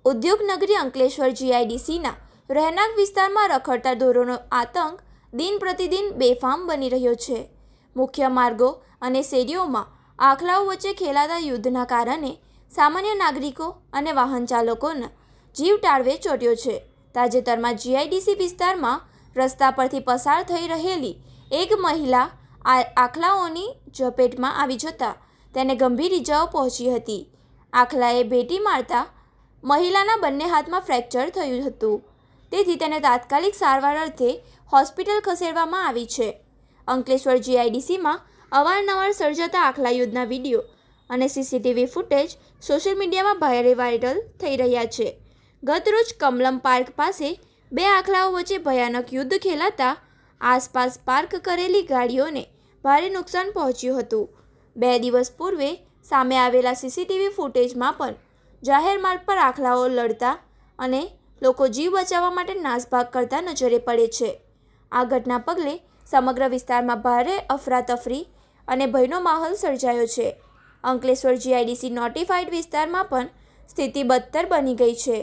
ઉદ્યોગનગરી અંકલેશ્વર જીઆઈડીસીના રહેણાંક વિસ્તારમાં રખડતા ઢોરોનો આતંક દિન પ્રતિદિન બેફામ બની રહ્યો છે. મુખ્ય માર્ગો અને શેરીઓમાં આખલાઓ વચ્ચે ખેલાતા યુદ્ધના કારણે સામાન્ય નાગરિકો અને વાહન ચાલકોના જીવ તાળવે ચોંટ્યો છે. તાજેતરમાં જીઆઈડીસી વિસ્તારમાં રસ્તા પરથી પસાર થઈ રહેલી એક મહિલા આખલાઓની ઝપેટમાં આવી જતાં તેને ગંભીર ઇજાઓ પહોંચી હતી. આખલાએ ભેટી મારતા મહિલાના બંને હાથમાં ફ્રેક્ચર થયું હતું, તેથી તેને તાત્કાલિક સારવાર અર્થે હોસ્પિટલ ખસેડવામાં આવી છે. અંકલેશ્વર જીઆઈડીસીમાં અવારનવાર સર્જાતા આખલા યુદ્ધના વિડીયો અને સીસીટીવી ફૂટેજ સોશિયલ મીડિયામાં ભારે વાયરલ થઈ રહ્યા છે. ગતરોજ કમલમ પાર્ક પાસે બે આખલાઓ વચ્ચે ભયાનક યુદ્ધ ખેલાતા આસપાસ પાર્ક કરેલી ગાડીઓને ભારે નુકસાન પહોંચ્યું હતું. 2 દિવસ પૂર્વે સામે આવેલા સીસીટીવી ફૂટેજમાં પણ જાહેર માર્ગ પર આખલાઓ લડતા અને લોકો જીવ બચાવવા માટે નાસભાગ કરતા નજરે પડે છે. આ ઘટના પગલે સમગ્ર વિસ્તારમાં ભારે અફરાતફરી અને ભયનો માહોલ સર્જાયો છે. અંકલેશ્વર જીઆઈડીસી નોટિફાઈડ વિસ્તારમાં પણ સ્થિતિ બદતર બની ગઈ છે.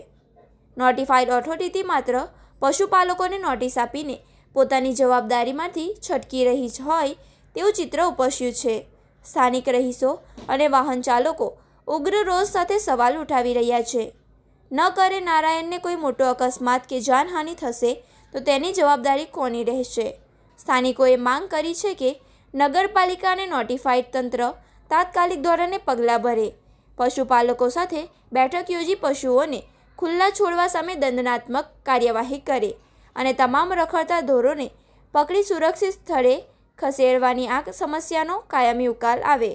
નોટિફાઈડ ઓથોરિટી માત્ર પશુપાલકોને નોટિસ આપીને પોતાની જવાબદારીમાંથી છટકી રહી હોય તેવું ચિત્ર ઉપસ્યું છે. સ્થાનિક રહીશો અને વાહન ચાલકો ઉગ્ર રોષ સાથે સવાલ ઉઠાવી રહ્યા છે. ન કરે નારાયણને કોઈ મોટો અકસ્માત કે જાનહાનિ થશે તો તેની જવાબદારી કોની રહેશે? સ્થાનિકોએ માંગ કરી છે કે નગરપાલિકા અને નોટિફાઈડ તંત્ર તાત્કાલિક ધોરણે પગલાં ભરે, પશુપાલકો સાથે બેઠક યોજી પશુઓને ખુલ્લા છોડવા સામે દંડનાત્મક કાર્યવાહી કરે અને તમામ રખડતા ઢોરોને પકડી સુરક્ષિત સ્થળે ખસેડવાની આ સમસ્યાનો કાયમી ઉકેલ આવે.